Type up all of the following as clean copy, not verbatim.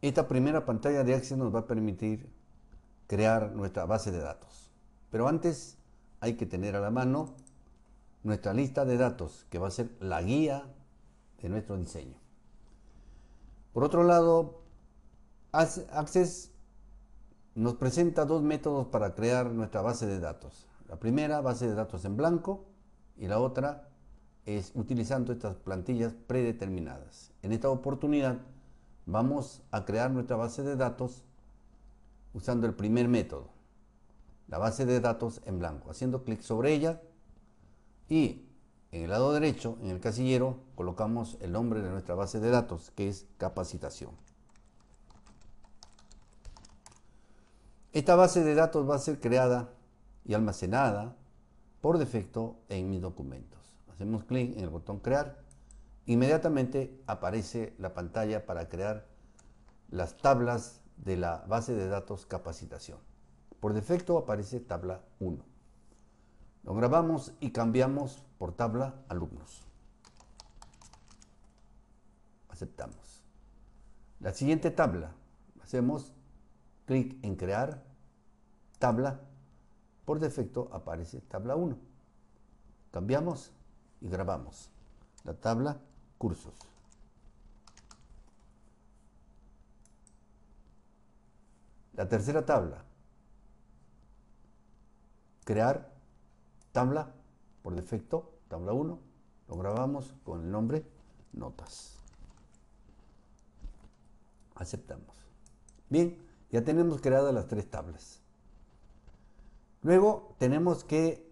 Esta primera pantalla de Access nos va a permitir crear nuestra base de datos. Pero antes hay que tener a la mano nuestra lista de datos, que va a ser la guía de nuestro diseño. Por otro lado, Access nos presenta dos métodos para crear nuestra base de datos. La primera, base de datos en blanco, y la otra es utilizando estas plantillas predeterminadas. En esta oportunidad vamos a crear nuestra base de datos usando el primer método, la base de datos en blanco, haciendo clic sobre ella y en el lado derecho, en el casillero, colocamos el nombre de nuestra base de datos, que es capacitación. Esta base de datos va a ser creada y almacenada por defecto en mis documentos. Hacemos clic en el botón crear, inmediatamente aparece la pantalla para crear las tablas de la base de datos capacitación. Por defecto aparece tabla 1. Lo grabamos y cambiamos por tabla alumnos. Aceptamos. La siguiente tabla, hacemos clic en crear tabla. Por defecto aparece tabla 1. Cambiamos y grabamos la tabla cursos. La tercera tabla, crear tabla, por defecto, tabla 1, lo grabamos con el nombre notas. Aceptamos. Bien, ya tenemos creadas las tres tablas. Luego tenemos que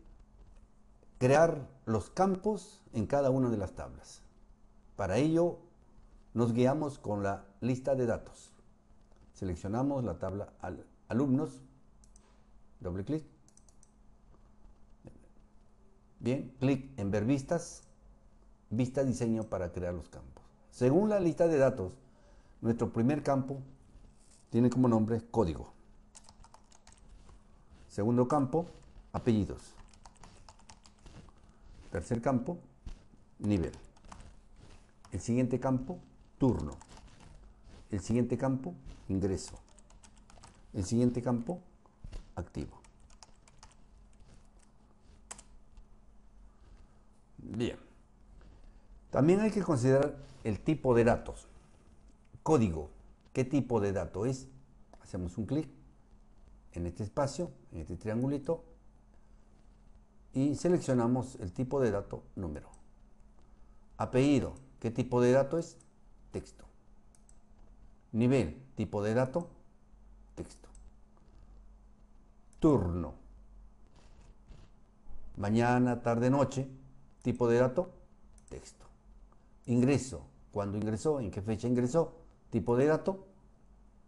crear los campos en cada una de las tablas. Para ello nos guiamos con la lista de datos. Seleccionamos la tabla alumnos, doble clic. Bien, clic en ver vistas, vista diseño para crear los campos. Según la lista de datos, nuestro primer campo tiene como nombre código. Segundo campo, apellidos. Tercer campo, nivel. El siguiente campo, turno. El siguiente campo, ingreso. El siguiente campo, activo. Bien. También hay que considerar el tipo de datos. Código. ¿Qué tipo de dato es? Hacemos un clic en este espacio, en este triangulito, y seleccionamos el tipo de dato número. Apellido. ¿Qué tipo de dato es? Texto. Nivel. Tipo de dato, texto. Turno. Mañana, tarde, noche. Tipo de dato, texto. Ingreso. ¿Cuándo ingresó? ¿En qué fecha ingresó? Tipo de dato,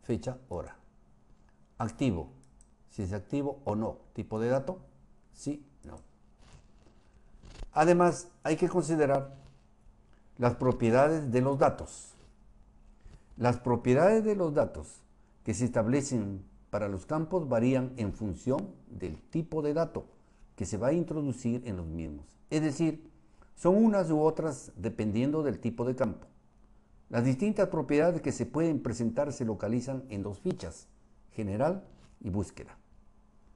fecha, hora. Activo. Si es activo o no. Tipo de dato, sí, no. Además, hay que considerar las propiedades de los datos. Las propiedades de los datos que se establecen para los campos varían en función del tipo de dato que se va a introducir en los mismos. Es decir, son unas u otras dependiendo del tipo de campo. Las distintas propiedades que se pueden presentar se localizan en dos fichas, general y búsqueda.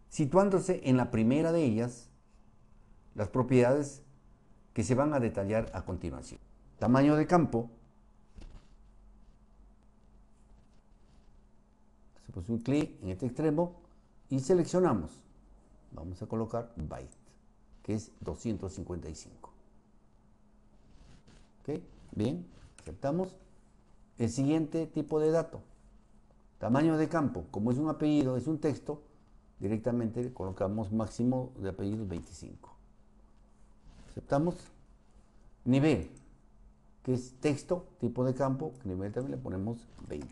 Situándose en la primera de ellas, las propiedades que se van a detallar a continuación. Tamaño de campo. Hacemos un clic en este extremo y seleccionamos. Vamos a colocar byte, que es 255. ¿Ok? Bien, aceptamos. El siguiente tipo de dato. Tamaño de campo. Como es un apellido, es un texto, directamente colocamos máximo de apellidos 25. Aceptamos. Nivel, que es texto, tipo de campo, nivel también le ponemos 20.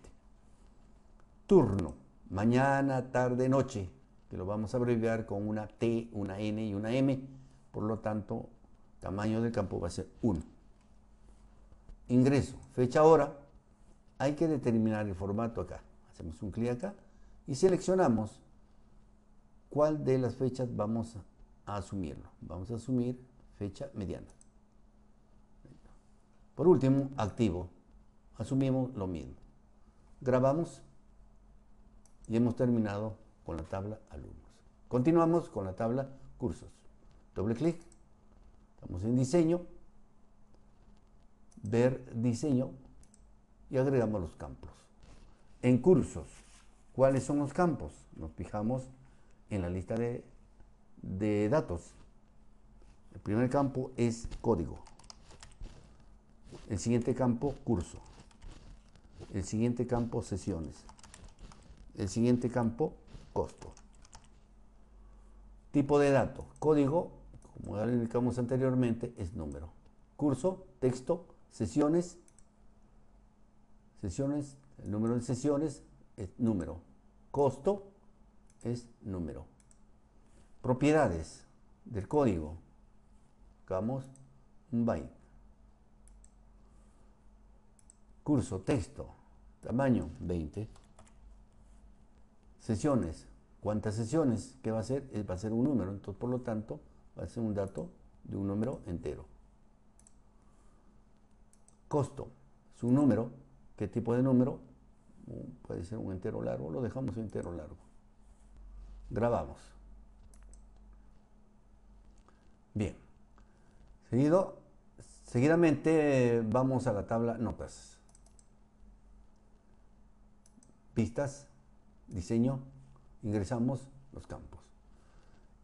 Turno, mañana, tarde, noche, que lo vamos a abreviar con una T, una N y una M, por lo tanto, tamaño del campo va a ser 1. Ingreso, fecha, hora, hay que determinar el formato acá. Hacemos un clic acá y seleccionamos cuál de las fechas vamos a asumirlo. Vamos a asumir fecha mediana. Por último, activo. Asumimos lo mismo. Grabamos y hemos terminado con la tabla alumnos. Continuamos con la tabla cursos. Doble clic, estamos en diseño, ver diseño y agregamos los campos. En cursos, ¿cuáles son los campos? Nos fijamos en la lista de datos. El primer campo es código. El siguiente campo, curso. El siguiente campo, sesiones. El siguiente campo, costo. Tipo de dato, código, como ya lo indicamos anteriormente, es número. Curso, texto, sesiones, el número de sesiones es número. Costo es número. Propiedades del código, digamos, un byte. Curso, texto, tamaño 20. Sesiones, ¿cuántas sesiones? ¿Qué va a ser? Va a ser un número, entonces por lo tanto va a ser un dato de un número entero. Costo, es un número. ¿Qué tipo de número? Puede ser un entero largo, lo dejamos en entero largo. Grabamos. Bien. Seguidamente vamos a la tabla notas. Vistas, diseño, ingresamos los campos.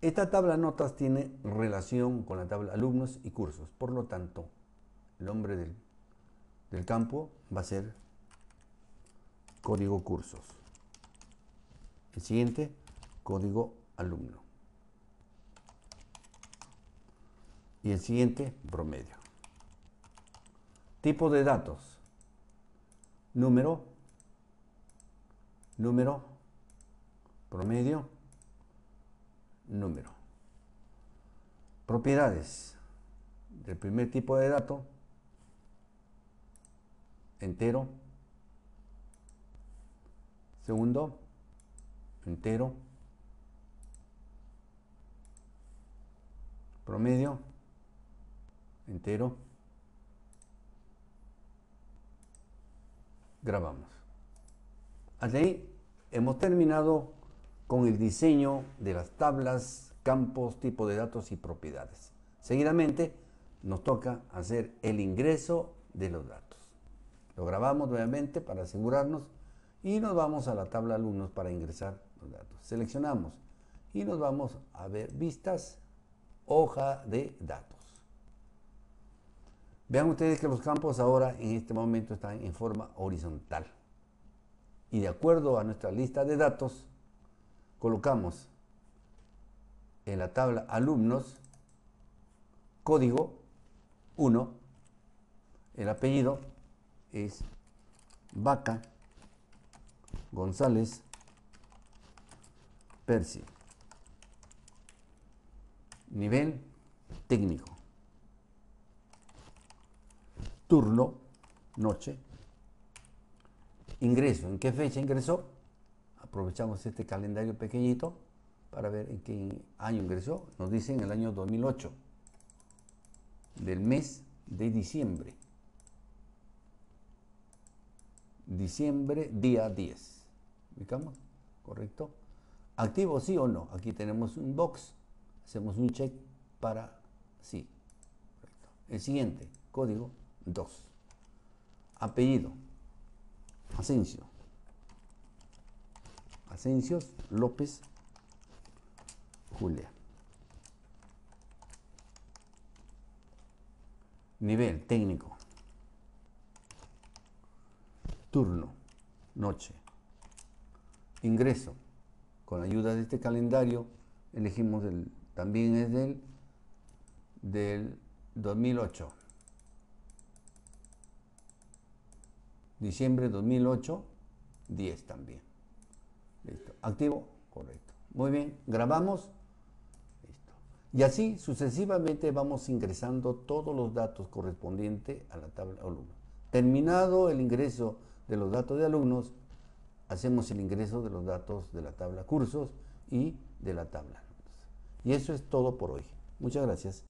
Esta tabla notas tiene relación con la tabla alumnos y cursos, por lo tanto, el nombre del campo va a ser código cursos. El siguiente, código alumno. Y el siguiente, promedio. Tipo de datos, número, promedio, número. Propiedades del primer tipo de dato, entero. Segundo, entero. Promedio, entero. Grabamos. Hasta ahí hemos terminado con el diseño de las tablas, campos, tipo de datos y propiedades. Seguidamente nos toca hacer el ingreso de los datos. Lo grabamos nuevamente para asegurarnos y nos vamos a la tabla alumnos para ingresar los datos. Seleccionamos y nos vamos a ver vistas, hoja de datos. Vean ustedes que los campos ahora en este momento están en forma horizontal. Y de acuerdo a nuestra lista de datos, colocamos en la tabla alumnos código 1, el apellido es Vaca González Percy. Nivel técnico. Turno, noche. Ingreso, ¿en qué fecha ingresó? Aprovechamos este calendario pequeñito para ver en qué año ingresó. Nos dice en el año 2008, del mes de diciembre. Diciembre, día 10. ¿Ubicamos? ¿Correcto? ¿Activo sí o no? Aquí tenemos un box. Hacemos un check para sí. Correcto. El siguiente, código 2. Apellido, Asensio. Asensios López Julia. Nivel técnico. Turno, noche. Ingreso. Con la ayuda de este calendario elegimos también es del 2008. Diciembre 2008, 10 también. Listo. Activo, correcto. Muy bien, grabamos. Listo. Y así sucesivamente vamos ingresando todos los datos correspondientes a la tabla alumnos. Terminado el ingreso de los datos de alumnos, hacemos el ingreso de los datos de la tabla cursos y de la tabla. Y eso es todo por hoy. Muchas gracias.